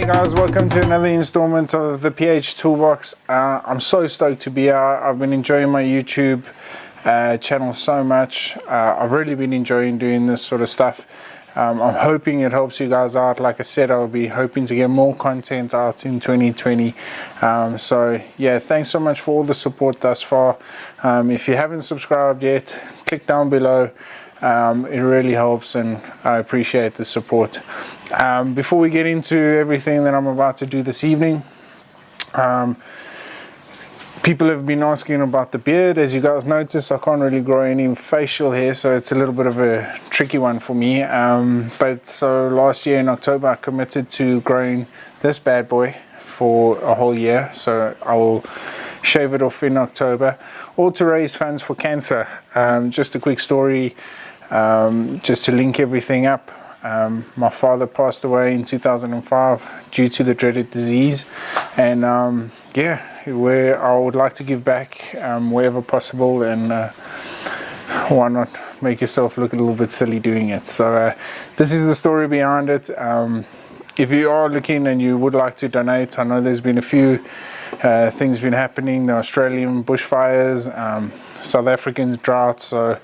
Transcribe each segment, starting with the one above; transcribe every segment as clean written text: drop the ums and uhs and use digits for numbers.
guys, welcome to another installment of the PH Toolbox. I'm so stoked to be here. I've been enjoying my YouTube channel so much. I've really been enjoying doing this sort of stuff. I'm hoping it helps you guys out. Like I said, I'll be hoping to get more content out in 2020. So yeah, thanks so much for all the support thus far. If you haven't subscribed yet, click down below. It really helps and I appreciate the support. Before we get into everything that I'm about to do this evening, people have been asking about the beard. As you guys notice, I can't really grow any facial hair, so it's a little bit of a tricky one for me. But so last year in October, I committed to growing this bad boy for a whole year. So I will shave it off in October, all to raise funds for cancer. Just a quick story, just to link everything up. My father passed away in 2005 due to the dreaded disease, and yeah, where I would like to give back wherever possible, and why not make yourself look a little bit silly doing it. So this is the story behind it. If you are looking and you would like to donate, I know there's been a few things been happening, the Australian bushfires, South African drought, so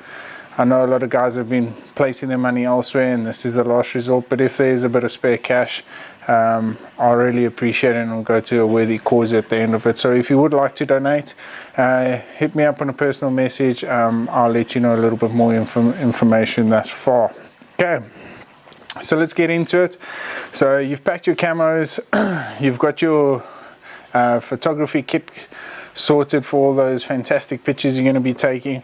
I know a lot of guys have been placing their money elsewhere and this is the last resort, but if there's a bit of spare cash, I'll really appreciate it and it'll go to a worthy cause at the end of it. So if you would like to donate, hit me up on a personal message. I'll let you know a little bit more information thus far. Okay, so let's get into it. So you've packed your camos, you've got your photography kit sorted for all those fantastic pictures you're going to be taking.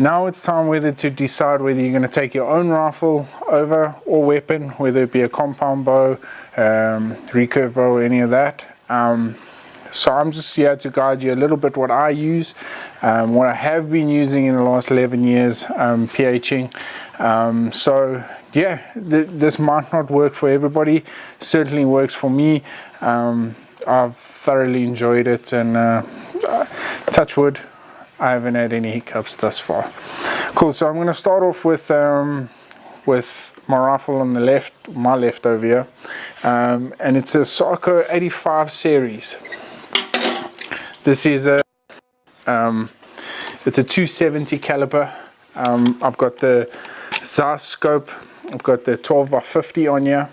Now it's time whether to decide whether you're going to take your own rifle over or weapon, whether it be a compound bow, recurve bow, or any of that. So I'm just here to guide you a little bit what I use, what I have been using in the last 11 years PHing. So yeah, this might not work for everybody, certainly works for me. I've thoroughly enjoyed it, and touch wood, I haven't had any hiccups thus far. Cool, so I'm going to start off with my rifle on the left, my left over here, and it's a Sarco 85 series. This is a it's a 270 caliber. I've got the Zeiss scope, I've got the 12x50 on here.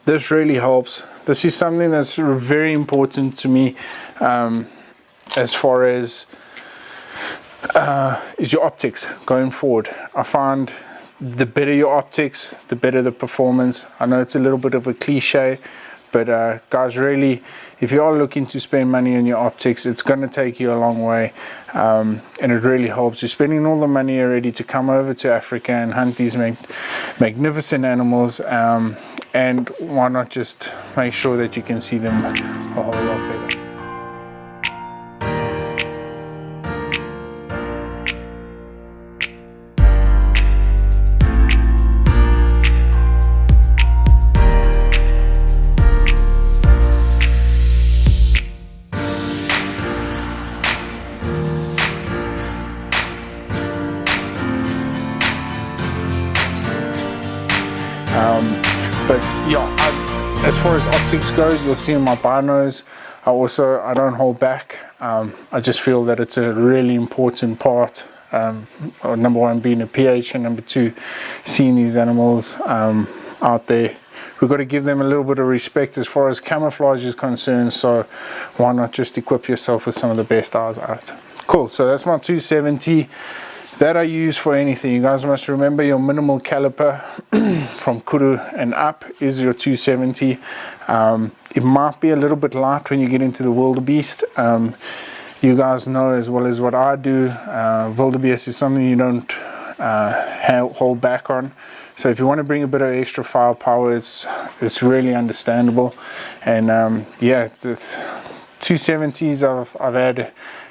This really helps. This is something that's very important to me, as far as is your optics going forward. I find the better your optics, the better the performance. I know it's a little bit of a cliche, but guys, really, if you are looking to spend money on your optics, it's going to take you a long way, and it really helps. You're spending all the money already to come over to Africa and hunt these magnificent animals, and why not just make sure that you can see them a whole lot better. But yeah, as far as optics goes, you'll see in my binos, I don't hold back. I just feel that it's a really important part. Number one, being a PH, and number two, seeing these animals out there. We've got to give them a little bit of respect as far as camouflage is concerned, so why not just equip yourself with some of the best eyes out. Cool, so that's my 270. That I use for anything. You guys must remember your minimal caliper from Kuru and up is your 270. It might be a little bit light when you get into the wildebeest. You guys know as well as what I do, wildebeest is something you don't hold back on. So if you want to bring a bit of extra firepower, it's really understandable. And yeah, this 270s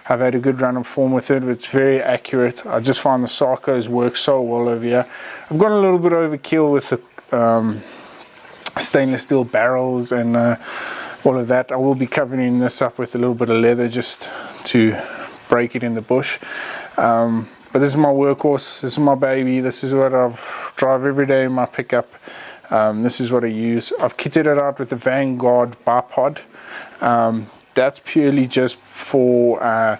I've had a good run of form with it. It's very accurate. I just find the Sarcos work so well over here. I've gone a little bit overkill with the stainless steel barrels and all of that. I will be covering this up with a little bit of leather just to break it in the bush. But this is my workhorse, this is my baby, this is what I drive every day in my pickup. This is what I use. I've kitted it out with the Vanguard bipod. That's purely just for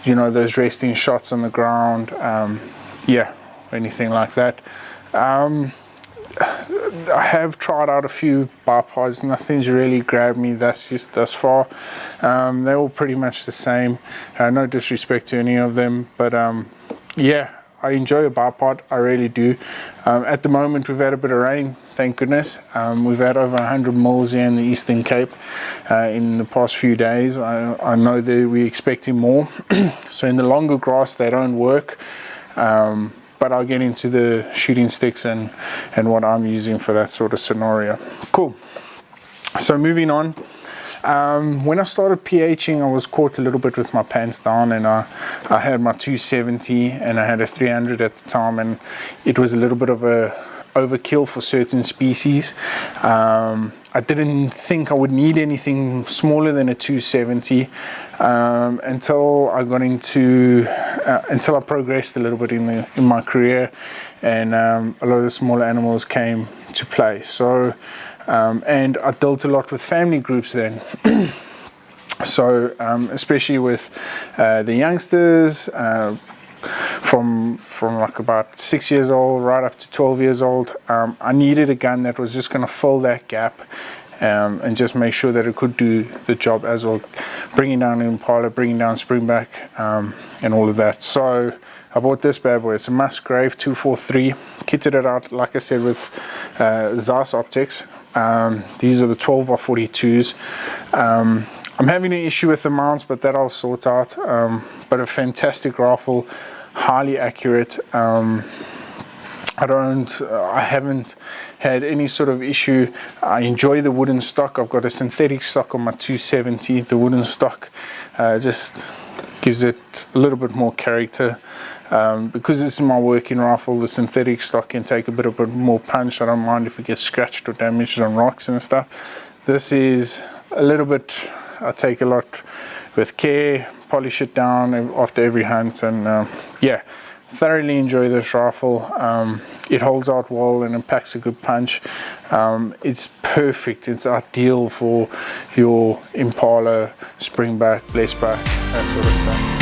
you know, those resting shots on the ground, yeah, anything like that. I have tried out a few bipods. Nothing's really grabbed me thus far. They're all pretty much the same. No disrespect to any of them, but yeah, I enjoy a bipod. I really do. At the moment, we've had a bit of rain, thank goodness. We've had over 100 mils here in the Eastern Cape in the past few days. I know that we're expecting more. So in the longer grass, they don't work. But I'll get into the shooting sticks and what I'm using for that sort of scenario. Cool. So moving on. When I started PHing, I was caught a little bit with my pants down, and I had my 270 and I had a 300 at the time, and it was a little bit of a overkill for certain species. I didn't think I would need anything smaller than a 270 until I got into until I progressed a little bit in my career, and a lot of the smaller animals came to play. So and I dealt a lot with family groups then. So especially with the youngsters, from like about 6 years old right up to 12 years old, I needed a gun that was just going to fill that gap, and just make sure that it could do the job as well, bringing down Impala, bringing down Springback, and all of that. So I bought this bad boy. It's a Musgrave 243, kitted it out, like I said, with Zeiss optics. These are the 12x42s. I'm having an issue with the mounts, but that I'll sort out. But a fantastic rifle, highly accurate. I haven't had any sort of issue. I enjoy the wooden stock. I've got a synthetic stock on my 270. The wooden stock just gives it a little bit more character. Because this is my working rifle, the synthetic stock can take a bit more punch. I don't mind if it gets scratched or damaged on rocks and stuff. This is a little bit, I take a lot with care, polish it down after every hunt, and yeah, thoroughly enjoy this rifle. It holds out well and it packs a good punch. It's perfect, it's ideal for your Impala, Springback, Blessback, that sort of stuff.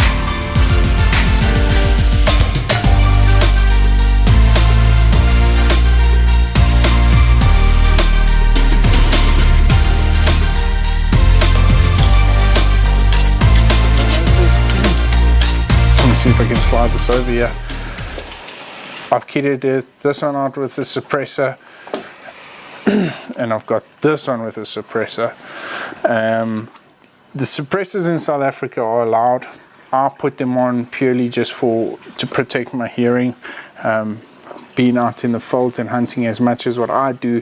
See if I can slide this over here. I've kitted this one out with a suppressor, and I've got this one with a suppressor. The suppressors in South Africa are allowed. I put them on purely just to protect my hearing. Being out in the field and hunting as much as what I do,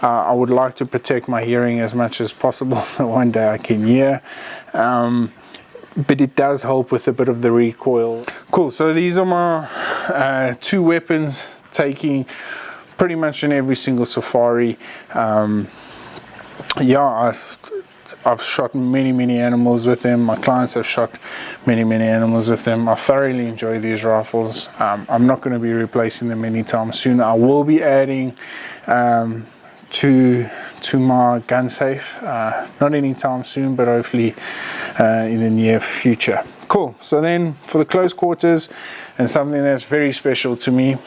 I would like to protect my hearing as much as possible, so one day I can hear. But it does help with a bit of the recoil. Cool, so these are my two weapons, taking pretty much in every single safari. Yeah, I've shot many animals with them. My clients have shot many animals with them. I thoroughly enjoy these rifles. I'm not going to be replacing them anytime soon. I will be adding to my gun safe, not anytime soon, but hopefully in the near future. Cool. So then for the close quarters, and something that's very special to me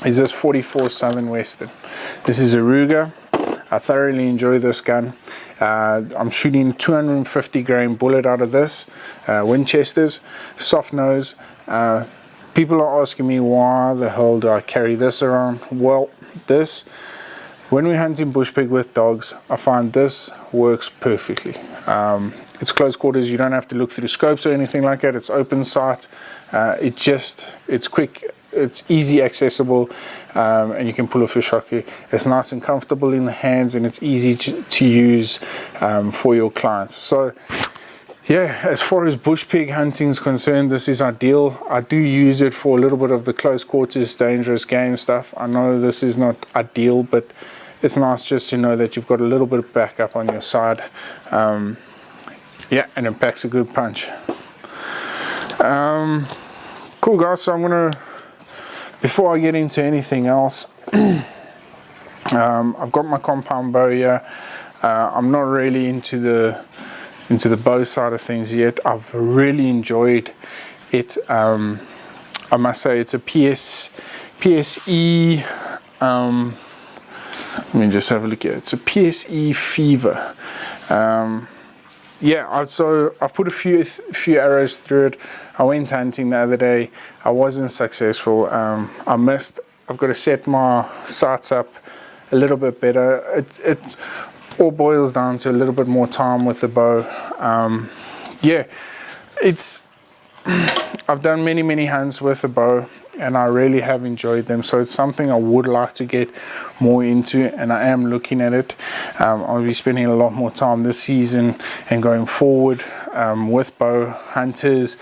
is this 44 Southern Western. This is a Ruger. I thoroughly enjoy this gun. I'm shooting 250 grain bullet out of this, Winchesters, soft nose. People are asking me why the hell do I carry this around. Well, when we're hunting bush pig with dogs, I find this works perfectly. It's close quarters, you don't have to look through scopes or anything like that. It's open sight. It's quick, it's easy accessible, and you can pull off your shotgun. It's nice and comfortable in the hands, and it's easy to use for your clients. So yeah, as far as bush pig hunting is concerned, this is ideal. I do use it for a little bit of the close quarters, dangerous game stuff. I know this is not ideal, but it's nice just to know that you've got a little bit of backup on your side. Yeah, and it packs a good punch. Cool guys, so I'm gonna, before I get into anything else, I've got my compound bow here. I'm not really into the bow side of things yet. I've really enjoyed it. I must say it's a PSE. Let me just have a look here. It's a PSE Fever. Yeah, so I put a few arrows through it. I went hunting the other day. I wasn't successful. I missed. I've got to set my sights up a little bit better. It all boils down to a little bit more time with the bow. Yeah, I've done many hunts with the bow, and I really have enjoyed them. So it's something I would like to get more into, and I am looking at it. I'll be spending a lot more time this season and going forward with bow hunters,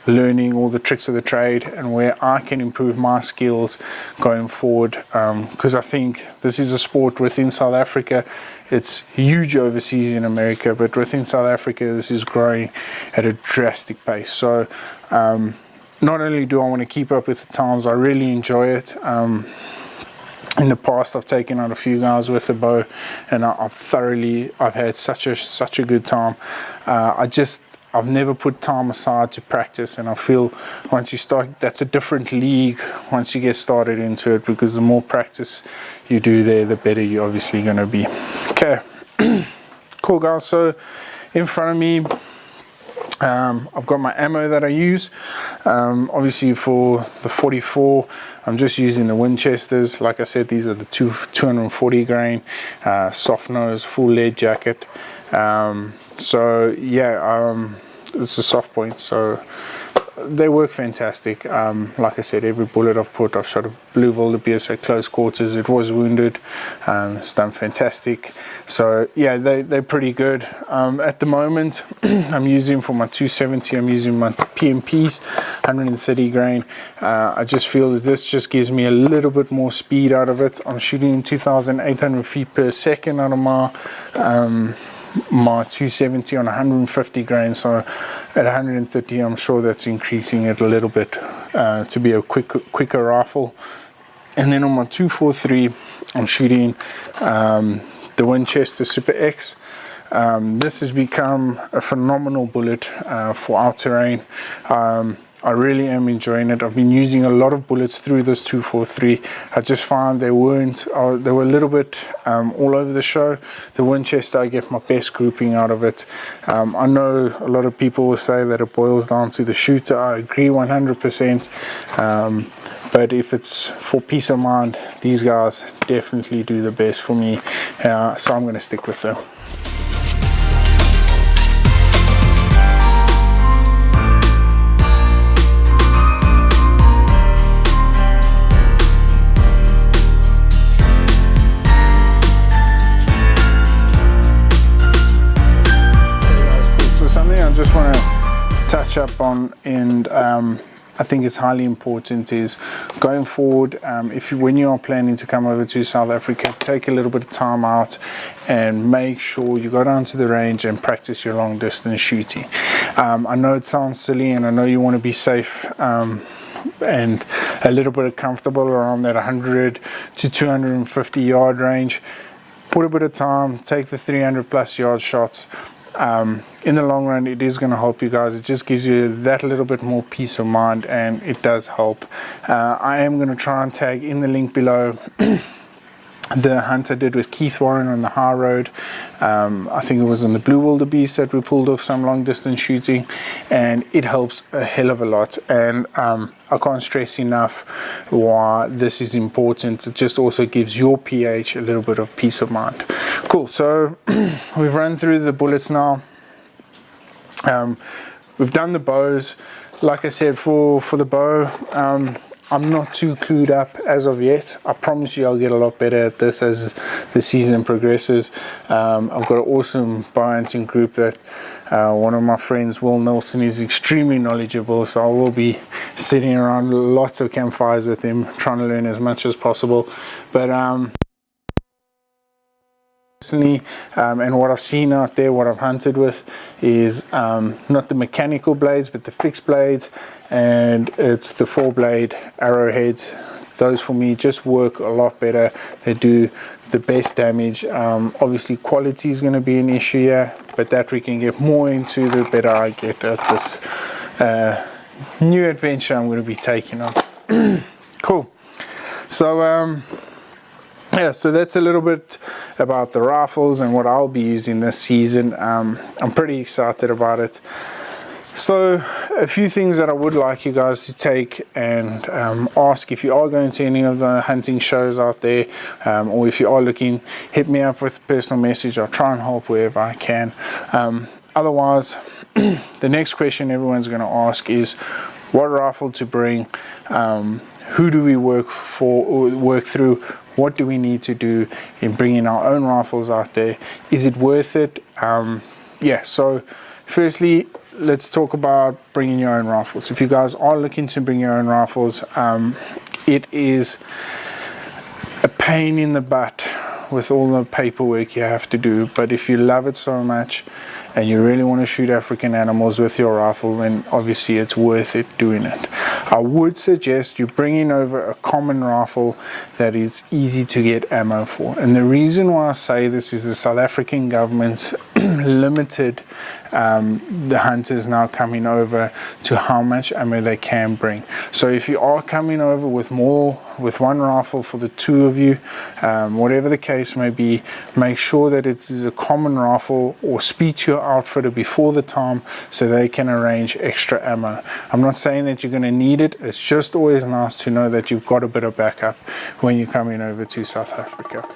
learning all the tricks of the trade and where I can improve my skills going forward, because I think this is a sport within South Africa. It's huge overseas in America, but within South Africa this is growing at a drastic pace. So not only do I want to keep up with the times, I really enjoy it. In the past I've taken out a few guys with the bow, and I've had such a good time. I've never put time aside to practice, and I feel once you start, that's a different league once you get started into it, because the more practice you do there, the better you're obviously going to be. Okay, cool guys, so in front of me I've got my ammo that I use. Obviously for the 44 I'm just using the Winchesters. Like I said, these are the 240 grain soft nose full lead jacket. So yeah, it's a soft point, so they work fantastic. Like I said, every bullet I've shot a blue wildebeest at close quarters. It was wounded. It's done fantastic. So yeah, they're pretty good. At the moment I'm using for my 270, I'm using my PMPs 130 grain. I just feel that this just gives me a little bit more speed out of it. I'm shooting 2,800 feet per second out of my 270 on 150 grain, so at 130 I'm sure that's increasing it a little bit to be a quicker rifle. And then on my 243 I'm shooting the Winchester Super X. This has become a phenomenal bullet for our terrain. I really am enjoying it. I've been using a lot of bullets through this 243. I just found they were a little bit all over the show. The Winchester, I get my best grouping out of it. I know a lot of people will say that it boils down to the shooter. I agree 100%. But if it's for peace of mind, these guys definitely do the best for me. So I'm going to stick with them. Just want to touch up on, and I think it's highly important, is going forward, when you are planning to come over to South Africa, take a little bit of time out and make sure you go down to the range and practice your long distance shooting. I know it sounds silly, and I know you want to be safe and a little bit comfortable around that 100 to 250 yard range. Put a bit of time, take the 300 plus yard shots. In the long run, it is going to help you guys. It just gives you that little bit more peace of mind, and it does help. I am going to try and tag in the link below the hunt I did with Keith Warren on the high road. I think it was on the blue wildebeest that we pulled off some long distance shooting, and it helps a hell of a lot. And I can't stress enough why this is important. It just also gives your PH a little bit of peace of mind. Cool, so we've run through the bullets now. We've done the bows. Like I said, for the bow, I'm not too clued up as of yet. I promise you I'll get a lot better at this as the season progresses. I've got an awesome bow hunting group that one of my friends, Will Nelson, is extremely knowledgeable, so I will be sitting around lots of campfires with him, trying to learn as much as possible. But and what I've seen out there, what I've hunted with, is not the mechanical blades but the fixed blades, and it's the 4-blade arrowheads, those for me just work a lot better. They do the best damage. Obviously quality is going to be an issue here, but that we can get more into the better I get at this new adventure I'm going to be taking on. Cool. So yeah, so that's a little bit about the rifles and what I'll be using this season. I'm pretty excited about it. So a few things that I would like you guys to take and ask if you are going to any of the hunting shows out there, or if you are looking, hit me up with a personal message. I'll try and help wherever I can. Otherwise, the next question everyone's going to ask is what rifle to bring, who do we work through, what do we need to do in bringing our own rifles out there, is it worth it? Yeah, so firstly, let's talk about bringing your own rifles. If you guys are looking to bring your own rifles, it is a pain in the butt with all the paperwork you have to do, but if you love it so much and you really want to shoot African animals with your rifle, then obviously it's worth it doing it. I would suggest you bringing over a common rifle that is easy to get ammo for. And the reason why I say this is the South African government's limited the hunters now coming over to how much ammo they can bring. So if you are coming over with one rifle for the two of you, whatever the case may be, make sure that it is a common rifle, or speak to your outfitter before the time so they can arrange extra ammo. I'm not saying that you're going to need it, it's just always nice to know that you've got a bit of backup when you're coming over to South Africa.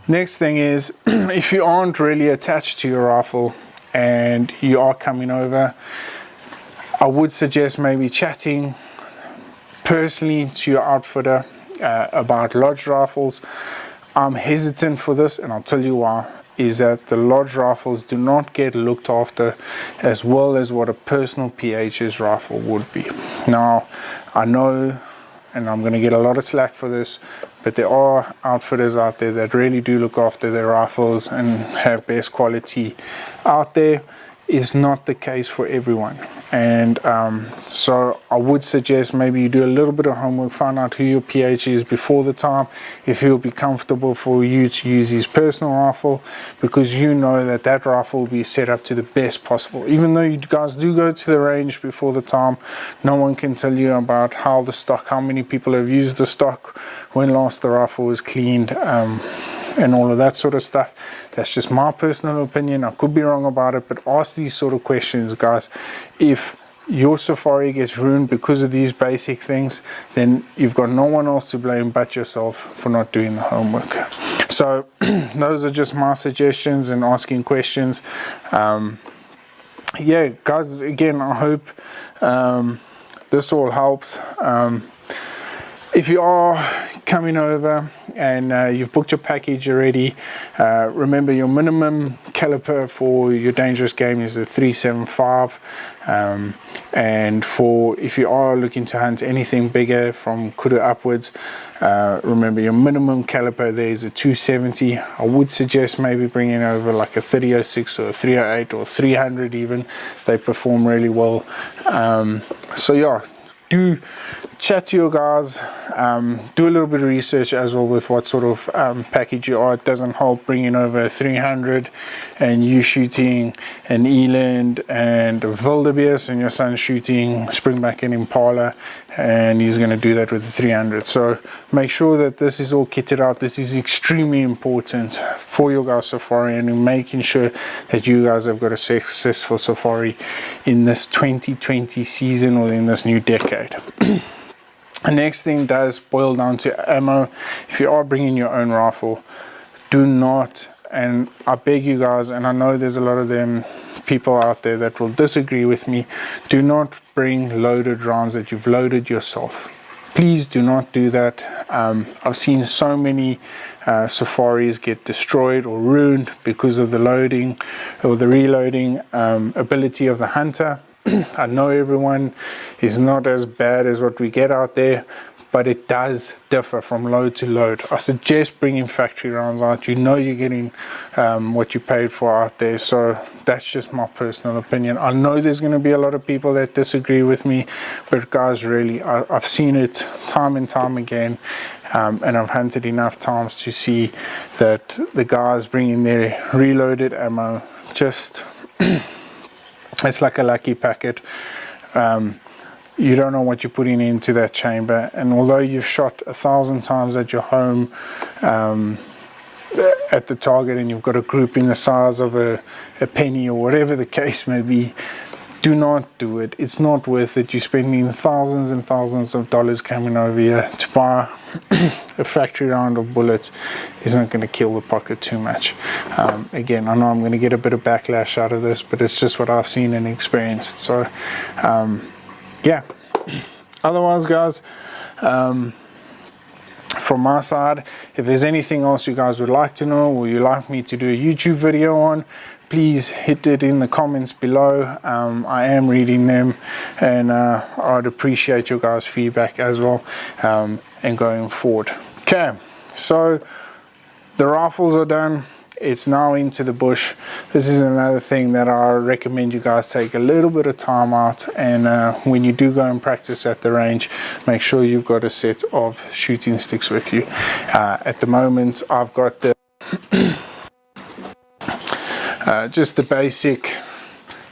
Next thing is, if you aren't really attached to your rifle and you are coming over, I would suggest maybe chatting personally to your outfitter about lodge rifles. I'm hesitant for this, and I'll tell you why, is that the lodge rifles do not get looked after as well as what a personal PH's rifle would be. Now, I know, and I'm going to get a lot of slack for this, but there are outfitters out there that really do look after their rifles and have best quality out there. Is not the case for everyone, and so I would suggest maybe you do a little bit of homework, find out who your PH is before the time, if he'll be comfortable for you to use his personal rifle, because you know that that rifle will be set up to the best possible. Even though you guys do go to the range before the time, no one can tell you about how many people have used the stock, when last the rifle was cleaned, and all of that sort of stuff. That's just my personal opinion. I could be wrong about it, but ask these sort of questions, guys. If your safari gets ruined because of these basic things, then you've got no one else to blame but yourself for not doing the homework. So those are just my suggestions and asking questions. Yeah, guys, again, I hope this all helps. If you are coming over and you've booked your package already, remember your minimum caliper for your dangerous game is a 375, and if you are looking to hunt anything bigger from kudu upwards, remember your minimum caliper there is a 270. I would suggest maybe bringing over like a 3006 or a 308 or 300 even. They perform really well. So yeah, do chat to your guys, do a little bit of research as well with what sort of package you are. It doesn't help bringing over a 300 and you shooting an eland and a wildebeest, and your son shooting springback and impala, and he's going to do that with the 300. So make sure that this is all kitted out. This is extremely important for your guys' safari, and in making sure that you guys have got a successful safari in this 2020 season or in this new decade. The next thing does boil down to ammo. If you are bringing your own rifle, do not, and I beg you guys, and I know there's a lot of them people out there that will disagree with me, do not bring loaded rounds that you've loaded yourself. Please do not do that. I've seen so many safaris get destroyed or ruined because of the loading or the reloading ability of the hunter. I know everyone is not as bad as what we get out there, but it does differ from load to load. I suggest bringing factory rounds out. You know you're getting what you paid for out there, so that's just my personal opinion. I know there's going to be a lot of people that disagree with me, but guys, really, I've seen it time and time again, and I've hunted enough times to see that the guys bringing their reloaded ammo, just it's like a lucky packet. You don't know what you're putting into that chamber, and although you've shot 1,000 times at your home at the target, and you've got a group in the size of a penny or whatever the case may be, do not do it. It's not worth it. You're spending thousands and thousands of dollars coming over here to buy a factory round of bullets. Is not going to kill the pocket too much. Again, I know I'm going to get a bit of backlash out of this, but it's just what I've seen and experienced. So yeah, otherwise, guys, from my side, if there's anything else you guys would like to know, or you'd like me to do a YouTube video on, please hit it in the comments below. I am reading them, and I'd appreciate your guys' feedback as well, and going forward. Okay, so the rifles are done. It's now into the bush. This is another thing that I recommend you guys take a little bit of time out, and when you do go and practice at the range, make sure you've got a set of shooting sticks with you. At the moment, I've got the just the basic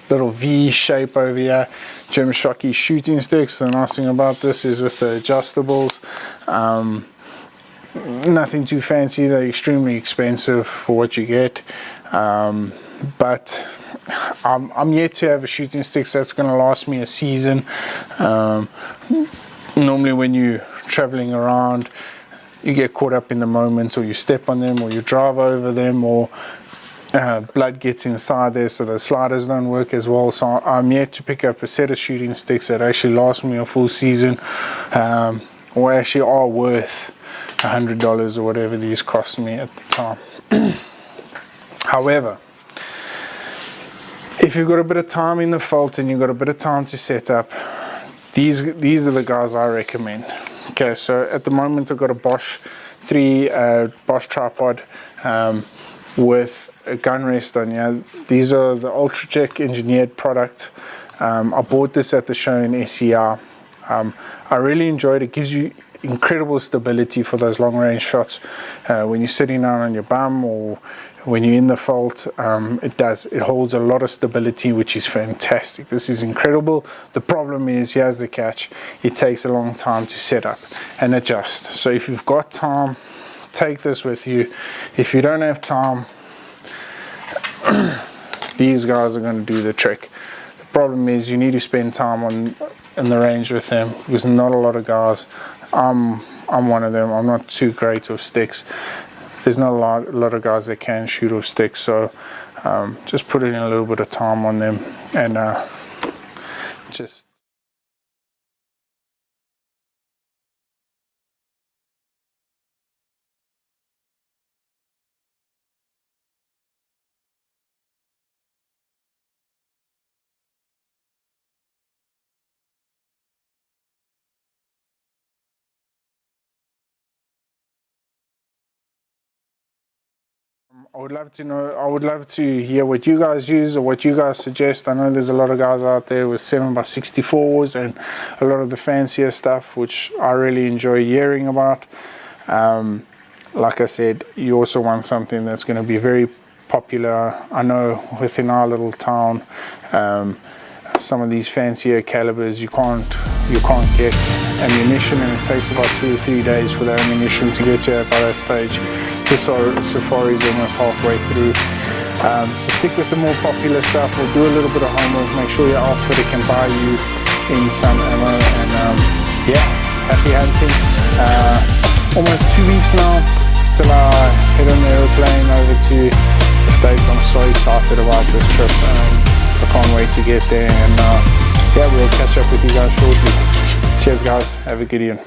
little V shape over here, Jim Shockey shooting sticks. The nice thing about this is with the adjustables, nothing too fancy. They're extremely expensive for what you get, but I'm yet to have a shooting stick that's going to last me a season. Normally when you're traveling around, you get caught up in the moment, or you step on them, or you drive over them, or blood gets inside there, so the sliders don't work as well. So I'm yet to pick up a set of shooting sticks that actually last me a full season, or actually are worth $100 or whatever these cost me at the time. However, if you've got a bit of time in the vault and you've got a bit of time to set up, these are the guys I recommend. Okay, so at the moment I've got a Bosch 3 Bosch tripod with a gun rest on here. These are the Ultratech engineered product. I bought this at the show in SER. I really enjoyed it. It gives you incredible stability for those long range shots when you're sitting down on your bum, or when you're in the vault. It holds a lot of stability, which is fantastic. This is incredible. The problem is, here's the catch, it takes a long time to set up and adjust. So if you've got time, take this with you. If you don't have time, these guys are going to do the trick. The problem is you need to spend time in the range with them, because not a lot of guys, I'm one of them, I'm not too great with sticks. There's not a lot of guys that can shoot with sticks, so just put in a little bit of time on them, and just I would love to hear what you guys use, or what you guys suggest. I know there's a lot of guys out there with 7x64s and a lot of the fancier stuff, which I really enjoy hearing about. Like I said, you also want something that's going to be very popular. I know within our little town, some of these fancier calibers you can't get ammunition, and it takes about 2 or 3 days for the ammunition to get you by that stage. This safari is almost halfway through, so stick with the more popular stuff, or do a little bit of homework. Make sure your outfitter can buy you in some ammo, and yeah, happy hunting. Almost 2 weeks now till I head on the aeroplane over to the States. I'm so excited about this trip. I can't wait to get there, and yeah, we'll catch up with you guys shortly. Cheers guys, have a good one.